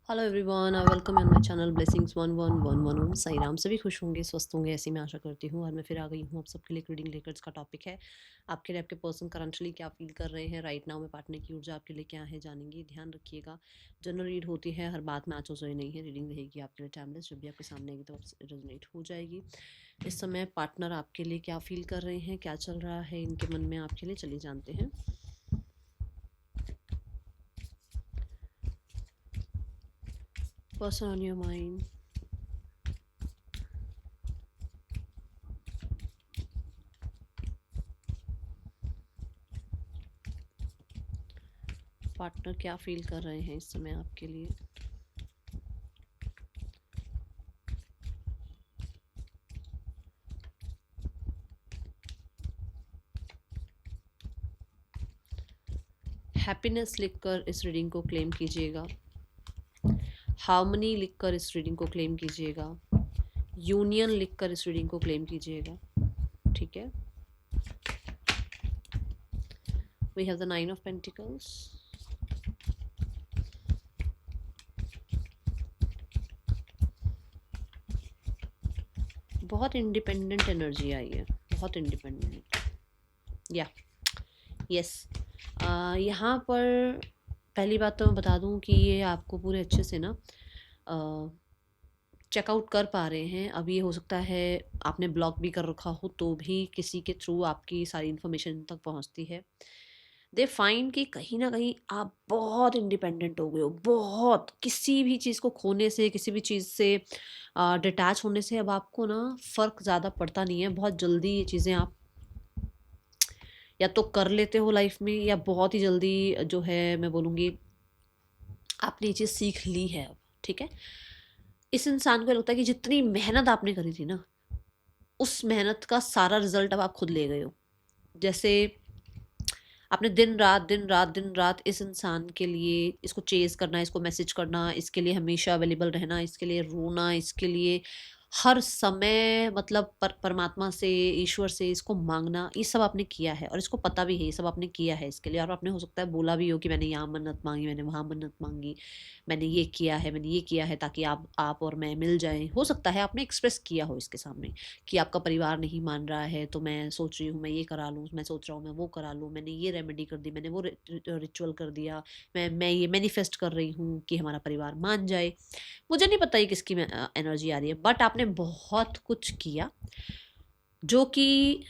Hello everyone, I welcome in my channel blessings 1111 ओम साई राम। सभी खुश होंगे, स्वस्थ होंगे, ऐसी मैं आशा करती हूँ। और मैं फिर आ गई हूँ आप सबके लिए रीडिंग लेकर। इसका टॉपिक है आपके लिए आपके पर्सन करंटली क्या फील कर रहे हैं राइट नाउ में, पार्टनर की ऊर्जा आपके लिए क्या है, जानेंगे। ध्यान रखिएगा, जनरल रीड होती है, हर बात मैच हो नहीं है। रीडिंग रहेगी आपके लिए टाइमलेस, जब भी आपके सामने आएगी तो रेजोनेट हो जाएगी। इस समय पार्टनर आपके लिए क्या फील कर रहे हैं, क्या चल रहा है इनके मन में आपके लिए, चलिए जानते हैं। Person on your mind, partner क्या फील कर रहे हैं इस समय आपके लिए। हैप्पीनेस लिखकर इस रीडिंग को क्लेम कीजिएगा। हार्मनी लिखकर इस रीडिंग को क्लेम कीजिएगा। यूनियन लिखकर इस रीडिंग को क्लेम कीजिएगा। ठीक है। We have the 9 of pentacles. बहुत इंडिपेंडेंट एनर्जी आई है, बहुत इंडिपेंडेंट। या यस, यहाँ पर पहली बात तो मैं बता दूं कि ये आपको पूरे अच्छे से ना चेकआउट कर पा रहे हैं। अब ये हो सकता है आपने ब्लॉक भी कर रखा हो तो भी किसी के थ्रू आपकी सारी इन्फॉर्मेशन तक पहुंचती है। दे फाइंड कि कहीं ना कहीं आप बहुत इंडिपेंडेंट हो गए हो, बहुत किसी भी चीज़ को खोने से, किसी भी चीज़ से डिटैच होने से अब आपको ना फ़र्क ज़्यादा पड़ता नहीं है। बहुत जल्दी ये चीज़ें आप या तो कर लेते हो लाइफ में, या बहुत ही जल्दी जो है मैं बोलूँगी आपने ये चीज़ सीख ली है अब। ठीक है। इस इंसान को लगता है कि जितनी मेहनत आपने करी थी ना, उस मेहनत का सारा रिजल्ट अब आप खुद ले गए हो। जैसे आपने दिन रात दिन रात दिन रात इस इंसान के लिए इसको चेज करना, इसको मैसेज करना, इसके लिए हमेशा अवेलेबल रहना, इसके लिए रोना, इसके लिए हर समय मतलब परमात्मा से, ईश्वर से इसको मांगना, ये सब आपने किया है और इसको पता भी है ये सब आपने किया है इसके लिए। और आपने हो सकता है बोला भी हो कि मैंने यहाँ मन्नत मांगी, मैंने वहाँ मन्नत मांगी, मैंने ये किया है, मैंने ये किया है ताकि आप और मैं मिल जाएं। हो सकता है आपने एक्सप्रेस किया हो इसके सामने कि आपका परिवार नहीं मान रहा है तो मैं सोच रही हूँ मैं ये करा लूँ, मैं सोच रहा हूँ मैं वो करा लूँ, मैंने ये रेमेडी कर दी, मैंने वो रिचुअल कर दिया, मैं ये मैनिफेस्ट कर रही हूँ कि हमारा परिवार मान जाए। मुझे नहीं पता ये किसकी एनर्जी आ रही है, बट आपने बहुत कुछ किया जो कि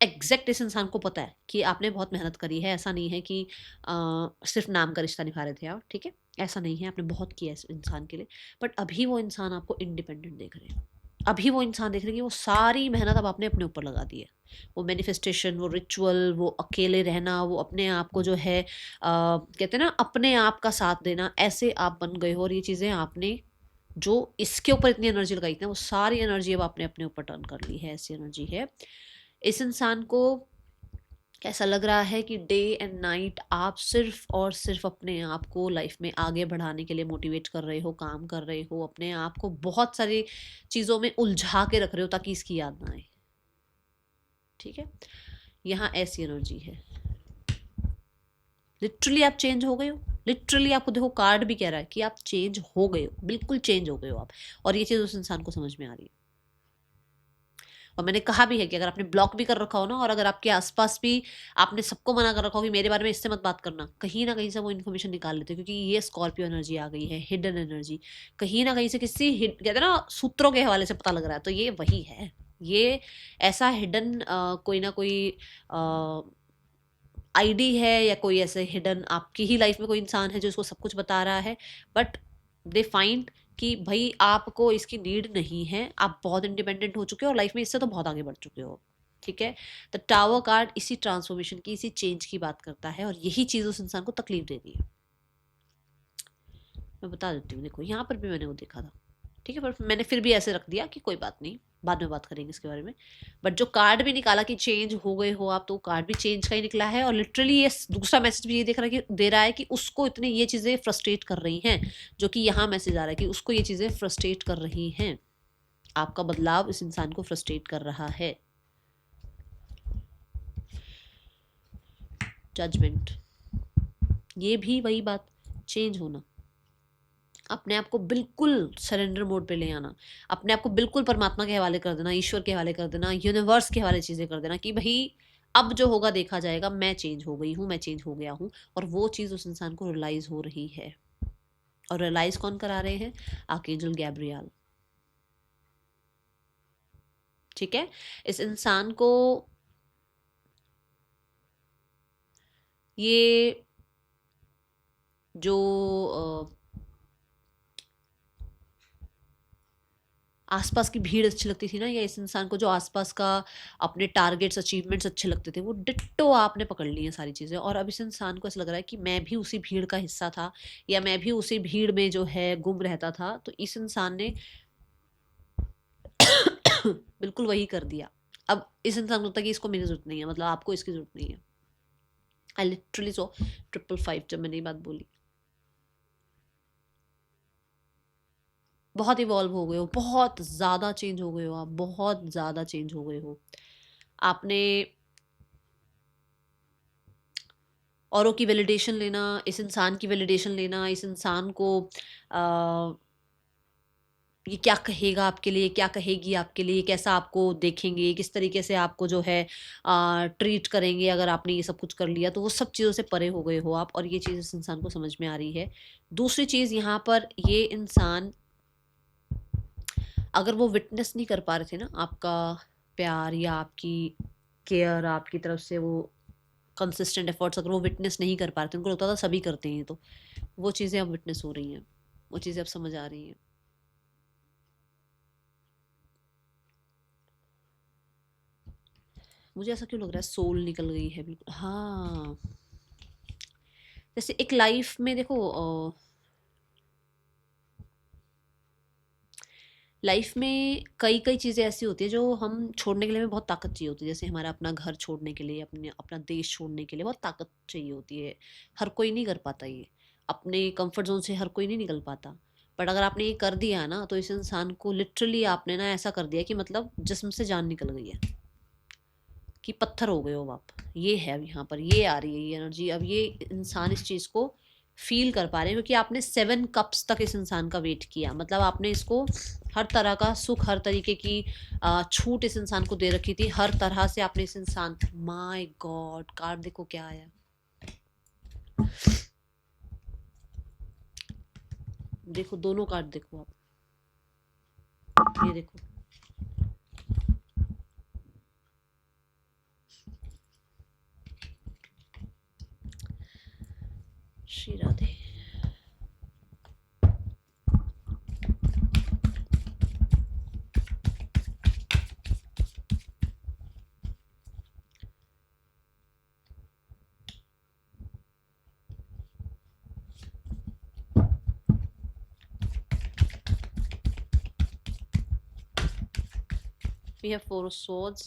एग्जैक्ट इस इंसान को पता है कि आपने बहुत मेहनत करी है। ऐसा नहीं है कि सिर्फ नाम का रिश्ता निभा रहे थे आप। ठीक है, ऐसा नहीं है, आपने बहुत किया इस इंसान के लिए। बट अभी वो इंसान आपको इंडिपेंडेंट देख रहे हैं। अभी वो इंसान देख रहे हैं कि वो सारी मेहनत अब आपने अपने ऊपर लगा दी है। वो मैनिफेस्टेशन, वो रिचुअल, वो अकेले रहना, वो अपने आप को जो है कहते हैं ना अपने आप का साथ देना, ऐसे आप बन गए हो। और ये चीज़ें आपने जो इसके ऊपर इतनी एनर्जी लगाई थी ना, वो सारी एनर्जी अब आपने अपने ऊपर टर्न कर ली है। ऐसी एनर्जी है इस इंसान को। कैसा लग रहा है कि डे एंड नाइट आप सिर्फ और सिर्फ अपने आप को लाइफ में आगे बढ़ाने के लिए मोटिवेट कर रहे हो, काम कर रहे हो, अपने आप को बहुत सारी चीज़ों में उलझा के रख रहे हो ताकि इसकी याद ना आए। ठीक है, यहाँ ऐसी एनर्जी है। लिटरली आप चेंज हो गए हो। लिटरली आपको देखो कार्ड भी कह रहा है कि आप चेंज हो गए हो, बिल्कुल चेंज हो गए हो आप। और ये चीज़ उस इंसान को समझ में आ रही है। और मैंने कहा भी है कि अगर आपने ब्लॉक भी कर रखा हो ना, और अगर आपके आसपास भी आपने सबको मना कर रखा हो कि मेरे बारे में इससे मत बात करना, कहीं ना कहीं से वो इन्फॉर्मेशन निकाल लेते हैं। क्योंकि ये स्कॉर्पियो एनर्जी आ गई है, हिडन एनर्जी। कहीं ना कहीं से किसी कहते हैं ना सूत्रों के हवाले से पता लग रहा है, तो ये वही है। ये ऐसा हिडन कोई ना कोई आईडी है, या कोई ऐसे हिडन आपकी ही लाइफ में कोई इंसान है जो इसको सब कुछ बता रहा है। बट दे फाइंड कि भाई आपको इसकी नीड नहीं है, आप बहुत इंडिपेंडेंट हो चुके हो और लाइफ में इससे तो बहुत आगे बढ़ चुके हो। ठीक है। द टावर कार्ड इसी ट्रांसफॉर्मेशन की, इसी चेंज की बात करता है, और यही चीज उस इंसान को तकलीफ दे रही है। मैं बता देती हूँ, देखो यहाँ पर भी मैंने वो देखा था। ठीक है, पर मैंने फिर भी ऐसे रख दिया कि कोई बात नहीं, बाद में बात करेंगे इसके बारे में। बट जो कार्ड भी निकाला कि चेंज हो गए हो आप, तो कार्ड भी चेंज का ही निकला है। और लिटरली ये दूसरा मैसेज भी ये देख रहा है कि दे रहा है कि उसको इतनी ये चीज़ें फ्रस्ट्रेट कर रही हैं, जो कि यहाँ मैसेज आ रहा है कि उसको ये चीज़ें फ्रस्ट्रेट कर रही हैं। आपका बदलाव इस इंसान को फ्रस्ट्रेट कर रहा है। जजमेंट, ये भी वही बात, चेंज होना। अपने आप को बिल्कुल सरेंडर मोड पे ले आना, अपने आप को बिल्कुल परमात्मा के हवाले कर देना, ईश्वर के हवाले कर देना, यूनिवर्स के हवाले चीज़ें कर देना कि भई अब जो होगा देखा जाएगा, मैं चेंज हो गई हूँ, मैं चेंज हो गया हूँ। और वो चीज़ उस इंसान को रियलाइज़ हो रही है। और रियलाइज़ कौन करा रहे हैं? Archangel Gabriel. ठीक है? इस इंसान को ये जो आसपास की भीड़ अच्छी लगती थी ना, या इस इंसान को जो आसपास का अपने टारगेट्स अचीवमेंट्स अच्छे लगते थे, वो डिट्टो आपने पकड़ ली हैं सारी चीज़ें। और अब इस इंसान को ऐसा लग रहा है कि मैं भी उसी भीड़ का हिस्सा था, या मैं भी उसी भीड़ में जो है गुम रहता था। तो इस इंसान ने बिल्कुल वही कर दिया। अब इस इंसान को लगता है कि इसको मेरी ज़रूरत नहीं है, मतलब आपको इसकी ज़रूरत नहीं है। आई लिटरली सो 555 जब मैंने ये बात बोली। बहुत इवॉल्व हो गए हो, बहुत ज़्यादा चेंज हो गए हो आप, बहुत ज़्यादा चेंज हो गए हो। आपने औरों की वैलिडेशन लेना, इस इंसान की वैलिडेशन लेना, इस इंसान को अ, ये क्या कहेगा आपके लिए, क्या कहेगी आपके लिए, कैसा आपको देखेंगे, किस तरीके से आपको जो है ट्रीट करेंगे अगर आपने ये सब कुछ कर लिया, तो वो सब चीज़ों से परे हो गए हो आप। और ये चीज़ इस इंसान को समझ में आ रही है। दूसरी चीज़ यहाँ पर, ये इंसान अगर वो विटनेस नहीं कर पा रहे थे ना आपका प्यार या आपकी केयर, आपकी तरफ से वो कंसिस्टेंट एफर्ट्स, अगर वो विटनेस नहीं कर पा रहे थे, उनको लगता था सभी करते हैं, तो वो चीज़ें अब विटनेस हो रही हैं, वो चीज़ें अब समझ आ रही हैं। मुझे ऐसा क्यों लग रहा है सोल निकल गई है बिल्कुल। हाँ, जैसे एक लाइफ में देखो, लाइफ में कई कई चीज़ें ऐसी होती है जो हम छोड़ने के लिए हमें बहुत ताकत चाहिए होती है। जैसे हमारा अपना घर छोड़ने के लिए, अपने अपना देश छोड़ने के लिए बहुत ताकत चाहिए होती है। हर कोई नहीं कर पाता ये, अपने कंफर्ट जोन से हर कोई नहीं निकल पाता। बट अगर आपने ये कर दिया ना, तो इस इंसान को लिटरली आपने ना ऐसा कर दिया कि मतलब जिस्म से जान निकल गई है, कि पत्थर हो गए हो आप। ये है अब यहाँ पर, ये आ रही है ये एनर्जी। अब ये इंसान इस चीज़ को फील कर पा रहे हैं, क्योंकि आपने 7 कप्स तक इस इंसान का वेट किया। मतलब आपने इसको हर तरह का सुख, हर तरीके की छूट इस इंसान को दे रखी थी। हर तरह से आपने इस इंसान, माय गॉड, कार्ड देखो क्या आया। देखो दोनों कार्ड देखो आप, ये देखो। Shri Radhe. We have 4 of swords.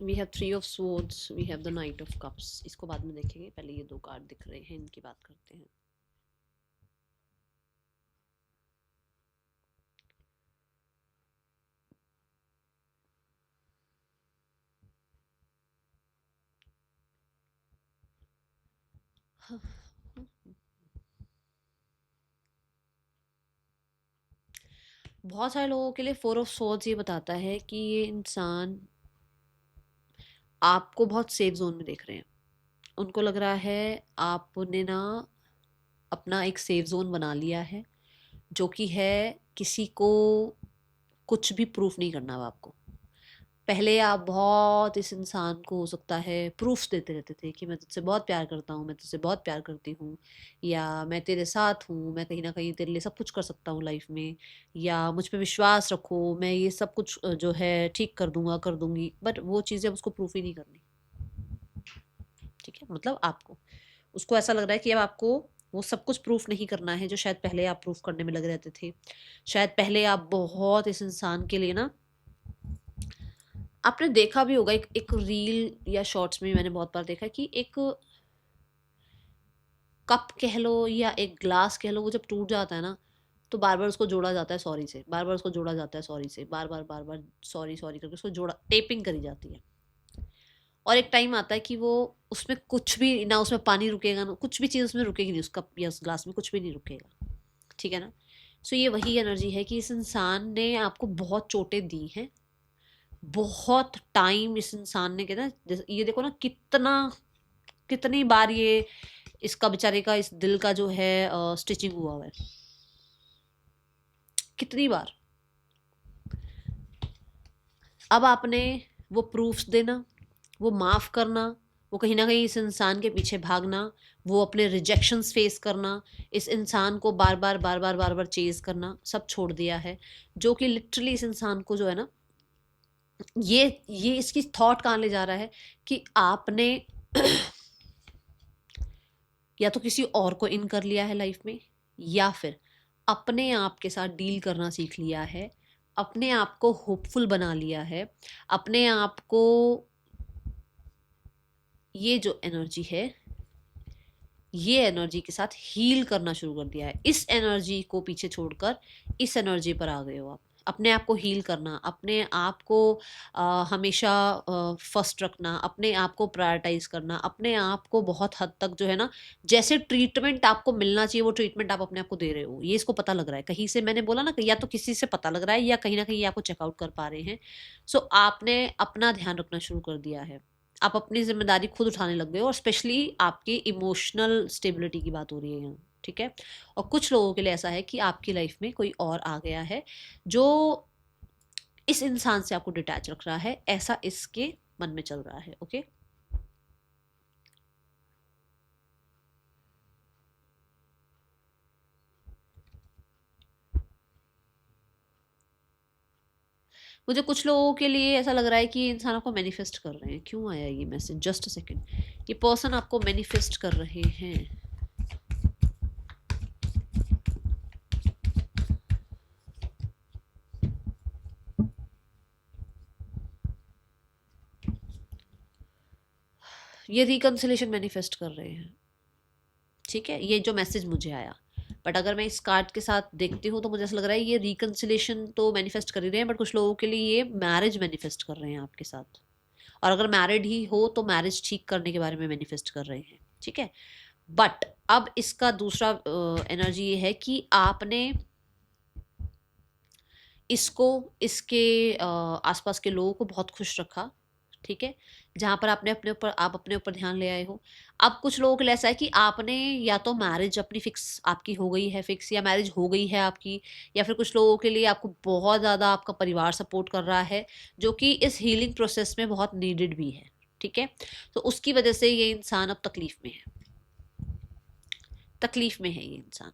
We have 3 of swords. We have the knight of cups. इसको बाद में देखेंगे, पहले ये 2 कार्ड दिख रहे हैं, इनकी बात करते हैं। बहुत सारे लोगों के लिए 4 ऑफ सोर्ड्स ये बताता है कि ये इंसान आपको बहुत सेफ जोन में देख रहे हैं। उनको लग रहा है आपने ना अपना एक सेफ जोन बना लिया है, जो कि है किसी को कुछ भी प्रूफ नहीं करना अब आपको। पहले आप बहुत इस इंसान को हो सकता है प्रूफ्स देते रहते थे कि मैं तुझसे बहुत प्यार करता हूँ, मैं तुझसे बहुत प्यार करती हूँ, या मैं तेरे साथ हूँ, मैं कहीं ना कहीं तेरे लिए सब कुछ कर सकता हूँ लाइफ में, या मुझ पे विश्वास रखो, मैं ये सब कुछ जो है ठीक कर दूंगा, कर दूंगी। बट वो चीज़ें अब उसको प्रूफ ही नहीं करनी। ठीक है, मतलब आपको, उसको ऐसा लग रहा है कि अब आपको वो सब कुछ प्रूफ नहीं करना है जो शायद पहले आप प्रूफ करने में लगे रहते थे। शायद पहले आप बहुत इस इंसान के लिए ना, आपने देखा भी होगा, एक एक रील या शॉर्ट्स में मैंने बहुत बार देखा है कि एक कप कह लो या एक ग्लास कह लो, वो जब टूट जाता है ना, तो बार बार उसको जोड़ा जाता है सॉरी से, बार बार उसको जोड़ा जाता है सॉरी से, बार बार सॉरी सॉरी करके उसको जोड़ा, टेपिंग करी जाती है। और एक टाइम आता है कि वो उसमें कुछ भी ना, उसमें पानी रुकेगा ना कुछ भी चीज़ उसमें रुकेगी नहीं, उस कप या उस ग्लास में कुछ भी नहीं रुकेगा, ठीक है ना। सो ये वही एनर्जी है कि इस इंसान ने आपको बहुत चोटें दी हैं, बहुत टाइम इस इंसान ने, कहते ना, ये देखो ना कितना, कितनी बार ये इसका बेचारे का इस दिल का जो है स्टिचिंग हुआ है, कितनी बार। अब आपने वो प्रूफ्स देना, वो माफ़ करना, वो कहीं ना कहीं इस इंसान के पीछे भागना, वो अपने रिजेक्शंस फेस करना, इस इंसान को बार बार बार बार बार बार चेज करना, सब छोड़ दिया है। जो कि लिटरली इस इंसान को जो है ना, ये इसकी थॉट कहाँ ले जा रहा है कि आपने या तो किसी और को इन कर लिया है लाइफ में, या फिर अपने आप के साथ डील करना सीख लिया है, अपने आप को होपफुल बना लिया है, अपने आप को, ये जो एनर्जी है, ये एनर्जी के साथ हील करना शुरू कर दिया है। इस एनर्जी को पीछे छोड़कर इस एनर्जी पर आ गए हो आप। अपने आप को हील करना, अपने आप को हमेशा फर्स्ट रखना, अपने आप को प्रायोरिटाइज करना, अपने आप को बहुत हद तक जो है ना, जैसे ट्रीटमेंट आपको मिलना चाहिए वो ट्रीटमेंट आप अपने आप को दे रहे हो, ये इसको पता लग रहा है। कहीं से मैंने बोला ना, या तो किसी से पता लग रहा है या कहीं ना कहीं आपको चेकआउट कर पा रहे हैं। सो आपने अपना ध्यान रखना शुरू कर दिया है, आप अपनी जिम्मेदारी खुद उठाने लग गए हो, और स्पेशली आपकी इमोशनल स्टेबिलिटी की बात हो रही है यहाँ, ठीक है। और कुछ लोगों के लिए ऐसा है कि आपकी लाइफ में कोई और आ गया है जो इस इंसान से आपको डिटैच रख रहा है, ऐसा इसके मन में चल रहा है, ओके। मुझे कुछ लोगों के लिए ऐसा लग रहा है कि ये इंसान आपको मैनिफेस्ट कर रहे हैं। क्यों आया ये मैसेज, जस्ट अ सेकेंड। ये पर्सन आपको मैनिफेस्ट कर रहे हैं। ये रिकंसिलेशन मैनिफेस्ट कर रहे हैं, ठीक है, ये जो मैसेज मुझे आया। बट अगर मैं इस कार्ड के साथ देखती हूँ तो मुझे ऐसा लग रहा है ये रिकंसिलेशन तो मैनिफेस्ट कर ही रहे हैं, बट कुछ लोगों के लिए ये मैरिज मैनिफेस्ट कर रहे हैं आपके साथ। और अगर मैरिड ही हो तो मैरिज ठीक करने के बारे में मैनिफेस्ट कर रहे हैं, ठीक है। बट अब इसका दूसरा एनर्जी ये है कि आपने इसको, इसके आसपास के लोगों को बहुत खुश रखा, ठीक है, जहाँ पर आपने अपने ऊपर, आप अपने ऊपर ध्यान ले आए हो। अब कुछ लोगों के लिए ऐसा है कि आपने या तो मैरिज अपनी फिक्स आपकी हो गई है, फिक्स, या मैरिज हो गई है आपकी, या फिर कुछ लोगों के लिए आपको बहुत ज़्यादा आपका परिवार सपोर्ट कर रहा है, जो कि इस हीलिंग प्रोसेस में बहुत नीडेड भी है, ठीक है। तो उसकी वजह से ये इंसान अब तकलीफ में है, तकलीफ में है ये इंसान,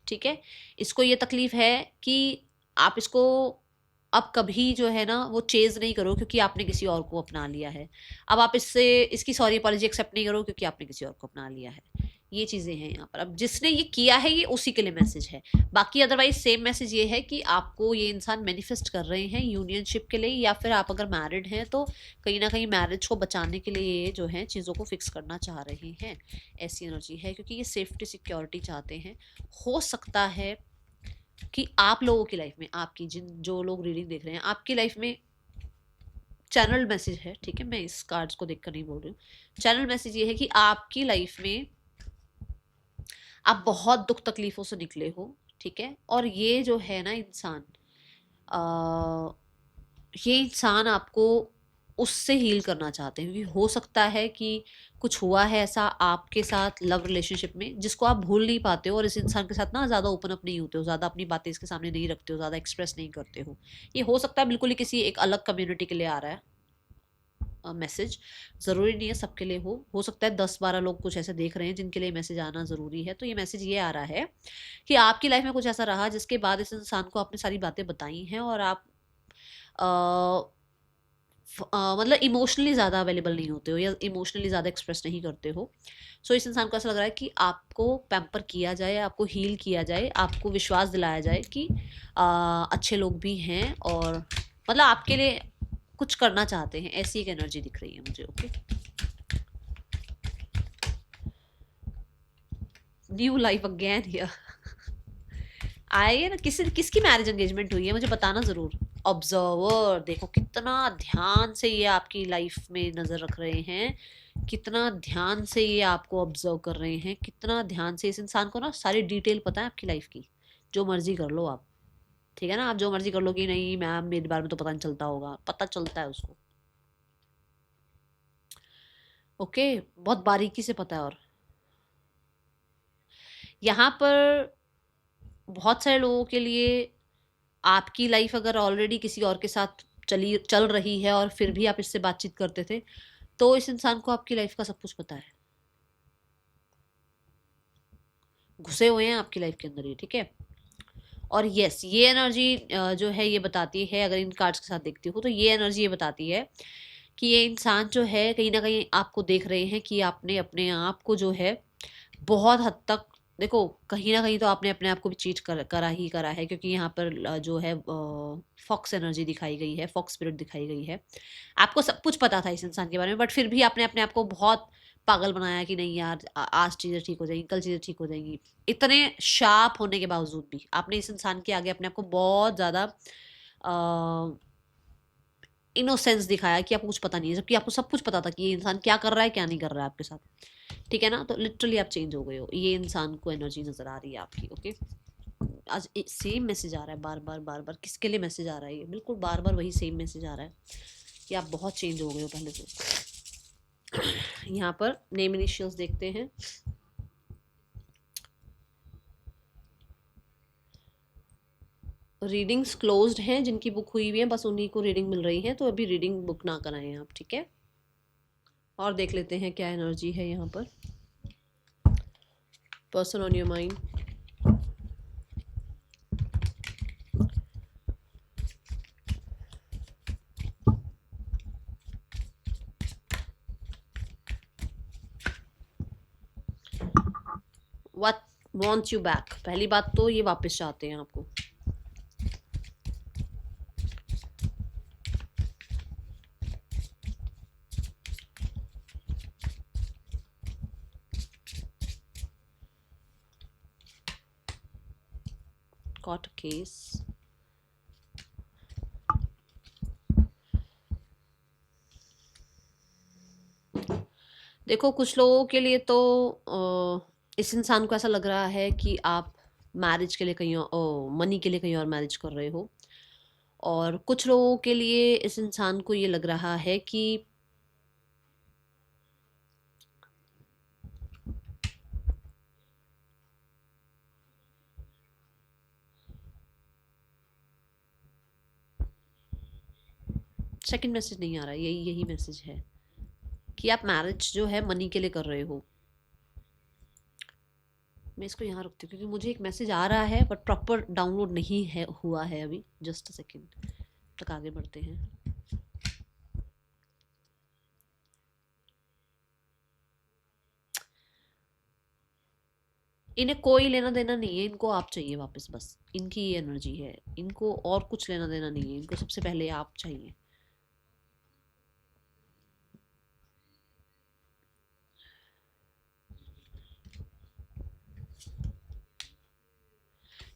ठीक है। इसको ये तकलीफ है कि आप इसको अब कभी जो है ना वो चेज नहीं करो क्योंकि आपने किसी और को अपना लिया है। अब आप इससे, इसकी सॉरी अपॉलॉजी एक्सेप्ट नहीं करो क्योंकि आपने किसी और को अपना लिया है। ये चीज़ें हैं यहाँ पर। अब जिसने ये किया है ये उसी के लिए मैसेज है। बाकी अदरवाइज सेम मैसेज ये है कि आपको ये इंसान मैनिफेस्ट कर रहे हैं यूनियनशिप के लिए, या फिर आप अगर मैरिड हैं तो कहीं ना कहीं मैरिज को बचाने के लिए ये जो है चीज़ों को फिक्स करना चाह रहे हैं। ऐसी एनर्जी है क्योंकि ये सेफ्टी सिक्योरिटी चाहते हैं। हो सकता है कि आप लोगों की लाइफ में, आपकी जो लोग रीडिंग देख रहे हैं, आपकी लाइफ में चैनल मैसेज है, ठीक है, मैं इस कार्ड्स को देखकर नहीं बोल रही हूँ। चैनल मैसेज ये है कि आपकी लाइफ में आप बहुत दुख तकलीफों से निकले हो, ठीक है, और ये जो है ना इंसान, ये इंसान आपको उससे हील करना चाहते हैं, क्योंकि हो सकता है कि कुछ हुआ है ऐसा आपके साथ लव रिलेशनशिप में जिसको आप भूल नहीं पाते हो, और इस इंसान के साथ ना ज़्यादा ओपन अप नहीं होते हो, ज़्यादा अपनी बातें इसके सामने नहीं रखते हो, ज़्यादा एक्सप्रेस नहीं करते हो। ये हो सकता है बिल्कुल ही किसी एक अलग कम्युनिटी के लिए आ रहा है मैसेज, ज़रूरी नहीं है सबके लिए हो सकता है 10-12 लोग कुछ ऐसे देख रहे हैं जिनके लिए मैसेज आना ज़रूरी है। तो ये मैसेज ये आ रहा है कि आपकी लाइफ में कुछ ऐसा रहा जिसके बाद इस इंसान को आपने सारी बातें बताई हैं, और आप मतलब इमोशनली ज़्यादा अवेलेबल नहीं होते हो, या इमोशनली ज़्यादा एक्सप्रेस नहीं करते हो। सो इस इंसान को ऐसा लग रहा है कि आपको पैम्पर किया जाए, आपको हील किया जाए, आपको विश्वास दिलाया जाए कि अच्छे लोग भी हैं, और मतलब आपके लिए कुछ करना चाहते हैं, ऐसी एक एनर्जी दिख रही है मुझे, okay. New life again here आए ना। किसकी मैरिज एंगेजमेंट हुई है मुझे बताना ज़रूर। ऑब्जर्वर। देखो कितना ध्यान से ये आपकी लाइफ में नज़र रख रहे हैं, कितना ध्यान से ये आपको ऑब्जर्व कर रहे हैं, कितना ध्यान से। इस इंसान को ना सारी डिटेल पता है आपकी लाइफ की। जो मर्जी कर लो आप, ठीक है ना, आप जो मर्जी कर लो कि नहीं मैम मेरे बारे में तो पता नहीं चलता होगा, पता चलता है उसको। ओके, बहुत बारीकी से पता है। और यहाँ पर बहुत सारे लोगों के लिए आपकी लाइफ अगर ऑलरेडी किसी और के साथ चल रही है और फिर भी आप इससे बातचीत करते थे, तो इस इंसान को आपकी लाइफ का सब कुछ पता है, घुसे हुए हैं आपकी लाइफ के अंदर ये, ठीक है। और यस, ये एनर्जी जो है ये बताती है, अगर इन कार्ड्स के साथ देखती हूँ तो ये एनर्जी ये बताती है कि ये इंसान जो है कहीं ना कहीं आपको देख रहे हैं कि आपने अपने आप को जो है बहुत हद तक, देखो कहीं ना कहीं तो आपने अपने आप को भी चीट करा है, क्योंकि यहाँ पर जो है फॉक्स एनर्जी दिखाई गई है, फॉक्स स्पिरिट दिखाई गई है। आपको सब कुछ पता था इस इंसान के बारे में, बट फिर भी आपने अपने आप को बहुत पागल बनाया कि नहीं यार आज चीज़ें ठीक हो जाएंगी, कल चीज़ें ठीक हो जाएंगी। इतने शार्प होने के बावजूद भी आपने इस इंसान के आगे अपने आप को बहुत ज़्यादा इनोसेंस दिखाया कि आपको कुछ पता नहीं है, जबकि आपको सब कुछ पता था कि ये इंसान क्या कर रहा है क्या नहीं कर रहा है आपके साथ, ठीक है ना। तो लिटरली आप चेंज हो गए हो, ये इंसान को एनर्जी नज़र आ रही है आपकी। ओके, आज सेम मैसेज आ रहा है बार बार बार बार। किसके लिए मैसेज आ रहा है ये? बिल्कुल बार बार वही सेम मैसेज आ रहा है कि आप बहुत चेंज हो गए हो पहले से। यहाँ पर नेम इनिशियल्स देखते हैं। रीडिंग्स क्लोज्ड हैं, जिनकी बुक हुई हुई है बस उन्हीं को रीडिंग मिल रही है, तो अभी रीडिंग बुक ना कराएं आप, ठीक है। और देख लेते हैं क्या एनर्जी है यहाँ पर। Person on your mind, what wants you back. पहली बात तो ये वापस चाहते हैं आपको। कॉट केस, देखो कुछ लोगों के लिए तो इस इंसान को ऐसा लग रहा है कि आप मैरिज के लिए कहीं और, मनी के लिए कहीं और मैरिज कर रहे हो। और कुछ लोगों के लिए इस इंसान को ये लग रहा है कि सेकंड मैसेज नहीं आ रहा, यही मैसेज है कि आप मैरिज जो है मनी के लिए कर रहे हो। मैं इसको यहाँ रखती हूँ क्योंकि मुझे एक मैसेज आ रहा है बट प्रॉपर डाउनलोड नहीं है हुआ है अभी। जस्ट अ सेकेंड तक आगे बढ़ते हैं। इन्हें कोई लेना देना नहीं है, इनको आप चाहिए वापस, बस इनकी ये एनर्जी है, इनको और कुछ लेना देना नहीं है, इनको सबसे पहले आप चाहिए।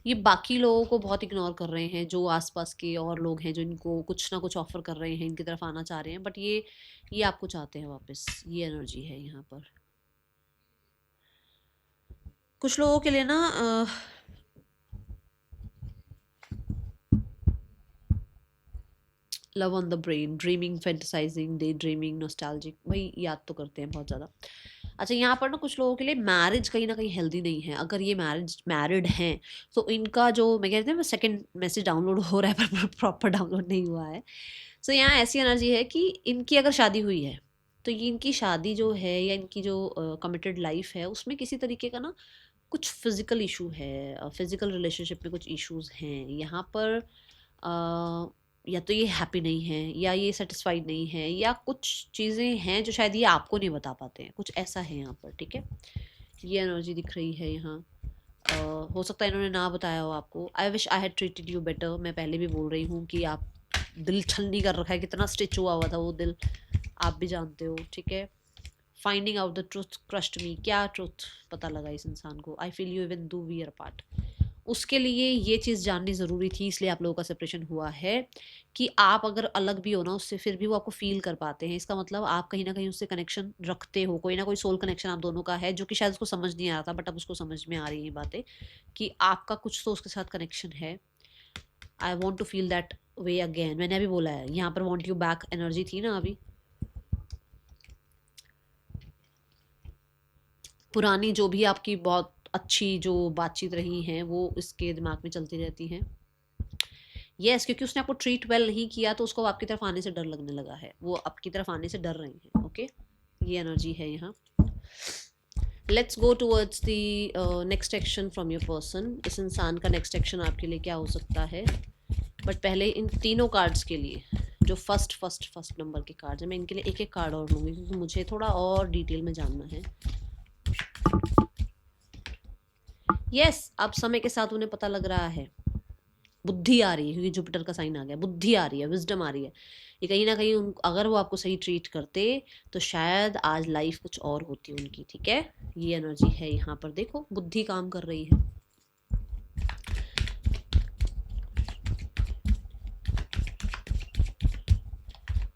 ये बाकी लोगों को बहुत इग्नोर कर रहे हैं, जो आसपास के और लोग हैं जो इनको कुछ ना कुछ ऑफर कर रहे हैं, इनकी तरफ आना चाह रहे हैं, बट ये आपको चाहते हैं वापस। ये एनर्जी है यहाँ पर। कुछ लोगों के लिए ना love on the brain, dreaming, fantasizing, day dreaming, nostalgic, वही याद तो करते हैं बहुत ज़्यादा। अच्छा, यहाँ पर ना कुछ लोगों के लिए मैरिज कहीं ना कहीं हेल्दी नहीं है। अगर ये मैरिड हैं तो इनका जो, मैं कहते हैं सेकंड मैसेज डाउनलोड हो रहा है पर प्रॉपर डाउनलोड नहीं हुआ है। सो यहाँ ऐसी एनर्जी है कि इनकी अगर शादी हुई है तो ये इनकी शादी जो है या इनकी जो कमिटेड लाइफ है उसमें किसी तरीके का ना कुछ फिजिकल इशू है, फिजिकल रिलेशनशिप में कुछ इश्यूज हैं यहाँ पर। या तो ये हैप्पी नहीं है, या ये सेटिस्फाइड नहीं है, या कुछ चीज़ें हैं जो शायद ये आपको नहीं बता पाते हैं, कुछ ऐसा है यहाँ पर, ठीक है। ये एनर्जी दिख रही है यहाँ। हो सकता है इन्होंने ना बताया हो आपको। I wish I had treated you better. मैं पहले भी बोल रही हूँ कि आप दिल छलनी कर रखा है, कितना स्टिच हुआ हुआ था वो दिल, आप भी जानते हो, ठीक है। Finding out the truth crushed me. क्या ट्रूथ पता लगा इस इंसान को? I feel you even though we are part. उसके लिए ये चीज़ जाननी ज़रूरी थी, इसलिए आप लोगों का सेपरेशन हुआ है कि आप अगर अलग भी हो ना उससे, फिर भी वो आपको फ़ील कर पाते हैं। इसका मतलब आप कहीं न कहीं उससे कनेक्शन रखते हो, कोई ना कोई सोल कनेक्शन आप दोनों का है, जो कि शायद उसको समझ नहीं आ रहा था, बट अब उसको समझ में आ रही हैं ये बातें कि आपका कुछ तो उसके साथ कनेक्शन है। I want to feel that way again. मैंने अभी बोला है, यहाँ पर वांट यू बैक एनर्जी थी ना अभी। पुरानी जो भी आपकी बहुत अच्छी जो बातचीत रही हैं, वो इसके दिमाग में चलती रहती हैं। यस, क्योंकि उसने आपको ट्रीट वेल नहीं किया तो उसको आपकी तरफ आने से डर लगने लगा है, वो आपकी तरफ आने से डर रही हैं। ओके, ये एनर्जी है यहाँ। Let's go towards the next action from your person. इस इंसान का नेक्स्ट एक्शन आपके लिए क्या हो सकता है, बट पहले इन तीनों कार्ड्स के लिए जो फर्स्ट नंबर के कार्ड्स हैं, मैं इनके लिए एक एक कार्ड और लूँगी क्योंकि मुझे थोड़ा और डिटेल में जानना है। यस, अब समय के साथ उन्हें पता लग रहा है, बुद्धि आ रही है, क्योंकि जुपिटर का साइन आ गया, बुद्धि आ रही है, विजडम आ रही है। ये कहीं ना कहीं अगर वो आपको सही ट्रीट करते तो शायद आज लाइफ कुछ और होती उनकी। ठीक है, ये एनर्जी है यहाँ पर, देखो बुद्धि काम कर रही है।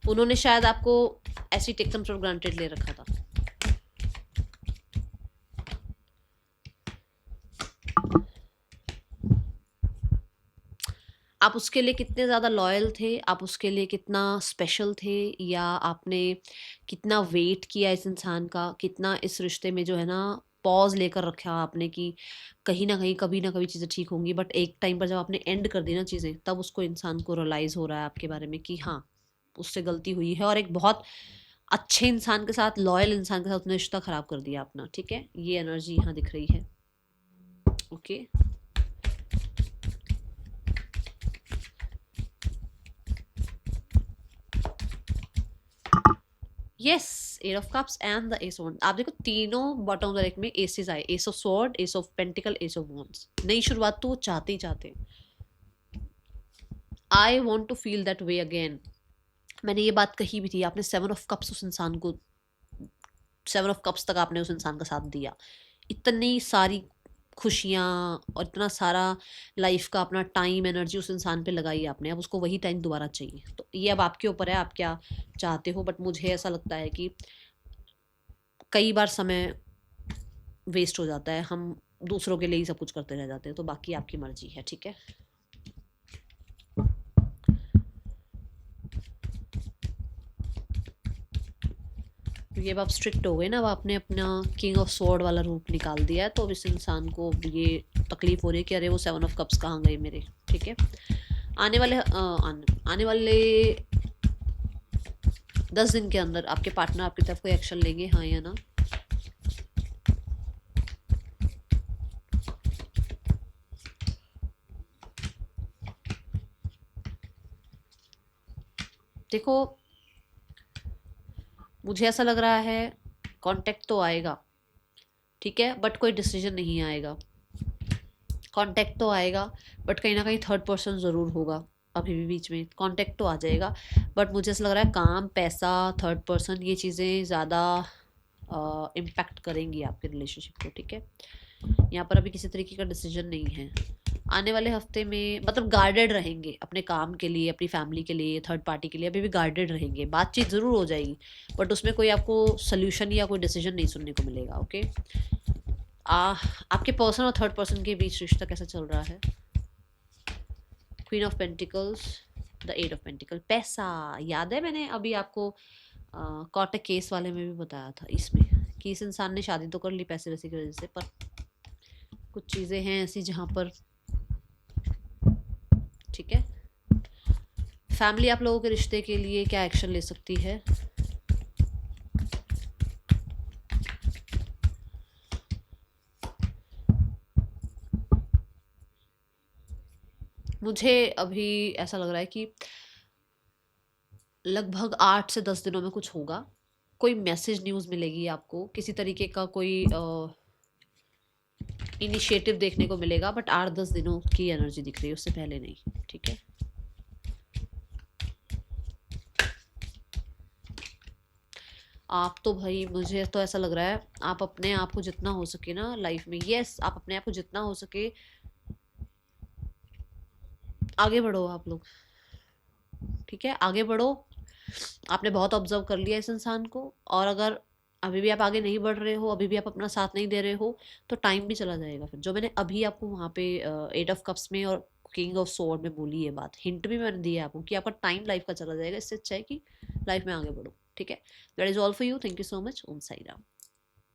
उन्होंने शायद आपको ऐसी टेकन फॉर ग्रांटेड ले रखा था। आप उसके लिए कितने ज़्यादा लॉयल थे, आप उसके लिए कितना स्पेशल थे, या आपने कितना वेट किया इस इंसान का, कितना इस रिश्ते में जो है ना पॉज लेकर रखा आपने कि कहीं ना कहीं कभी ना कभी चीज़ें ठीक होंगी। बट एक टाइम पर जब आपने एंड कर दी ना चीज़ें, तब उसको इंसान को रियलाइज़ हो रहा है आपके बारे में कि हाँ उससे गलती हुई है, और एक बहुत अच्छे इंसान के साथ, लॉयल इंसान के साथ उसने रिश्ता ख़राब कर दिया अपना। ठीक है, ये एनर्जी यहाँ दिख रही है। Okay, yes, eight of cups and the ace of wands. आप देखो तीनों बॉटम ऑफ द डेक में एसेस आए, ace of sword, ace of pentacle, ace of wands. नई शुरुआत तो वो चाहते ही चाहते हैं। I want to feel that way again. मैंने ये बात कही भी थी, आपने सेवन ऑफ कप्स उस इंसान को, सेवन ऑफ कप्स तक आपने उस इंसान का साथ दिया, इतनी सारी खुशियाँ और इतना सारा लाइफ का अपना टाइम एनर्जी उस इंसान पे लगाई आपने, अब उसको वही टाइम दोबारा चाहिए। तो ये अब आपके ऊपर है, आप क्या चाहते हो। बट मुझे ऐसा लगता है कि कई बार समय वेस्ट हो जाता है, हम दूसरों के लिए ही सब कुछ करते रह जाते हैं, तो बाकी आपकी मर्जी है। ठीक है, ये अब आप स्ट्रिक्ट हो गए ना, अब आपने अपना किंग ऑफ स्वॉर्ड वाला रूप निकाल दिया है, तो अब इस इंसान को ये तकलीफ हो रही है कि अरे वो सेवन ऑफ कप्स कहाँ गए मेरे। ठीक है, आने वाले 10 दिन के अंदर आपके पार्टनर आपकी तरफ कोई एक्शन लेंगे, हाँ या ना। देखो मुझे ऐसा लग रहा है कांटेक्ट तो आएगा, ठीक है, बट कोई डिसीजन नहीं आएगा। कांटेक्ट तो आएगा बट कहीं ना कहीं थर्ड पर्सन ज़रूर होगा। अभी भी बीच में कांटेक्ट तो आ जाएगा, बट मुझे ऐसा लग रहा है काम, पैसा, थर्ड पर्सन, ये चीज़ें ज़्यादा इम्पैक्ट करेंगी आपके रिलेशनशिप को। ठीक है, यहाँ पर अभी किसी तरीके का डिसीजन नहीं है। आने वाले हफ्ते में मतलब गार्डेड रहेंगे अपने काम के लिए, अपनी फैमिली के लिए, थर्ड पार्टी के लिए, अभी भी गार्डेड रहेंगे। बातचीत ज़रूर हो जाएगी बट उसमें कोई आपको सोल्यूशन या कोई डिसीजन नहीं सुनने को मिलेगा। ओके, आपके पर्सन और थर्ड पर्सन के बीच रिश्ता कैसा चल रहा है। Queen of pentacles, the eight of pentacle, पैसा। याद है मैंने अभी आपको कॉटक केस वाले में भी बताया था इसमें कि इस इंसान ने शादी तो कर ली पैसे वैसे की वजह से, पर कुछ चीज़ें हैं ऐसी जहाँ पर, ठीक है, फैमिली आप लोगों के रिश्ते के लिए क्या एक्शन ले सकती है। मुझे अभी ऐसा लग रहा है कि लगभग 8 से 10 दिनों में कुछ होगा, कोई मैसेज न्यूज़ मिलेगी आपको, किसी तरीके का कोई इनिशिएटिव देखने को मिलेगा, बट 8-10 दिनों की एनर्जी दिख रही है, उससे पहले नहीं। ठीक है, आप तो भाई मुझे तो ऐसा लग रहा है आप अपने आप को जितना हो सके ना लाइफ में, यस आप अपने आप को जितना हो सके आगे बढ़ो आप लोग, ठीक है, आगे बढ़ो। आपने बहुत ऑब्जर्व कर लिया इस इंसान को, और अगर अभी भी आप आगे नहीं बढ़ रहे हो, अभी भी आप अपना साथ नहीं दे रहे हो, तो टाइम भी चला जाएगा फिर। जो मैंने अभी आपको वहाँ पे 8 ऑफ कप्स में और किंग ऑफ स्वॉर्ड में बोली ये बात, हिंट भी मैंने दिया है आपको कि आपका टाइम लाइफ का चला जाएगा। इससे अच्छा है कि लाइफ में आगे बढ़ो, ठीक है। That is all for you, thank you so much, Om Sai Ram.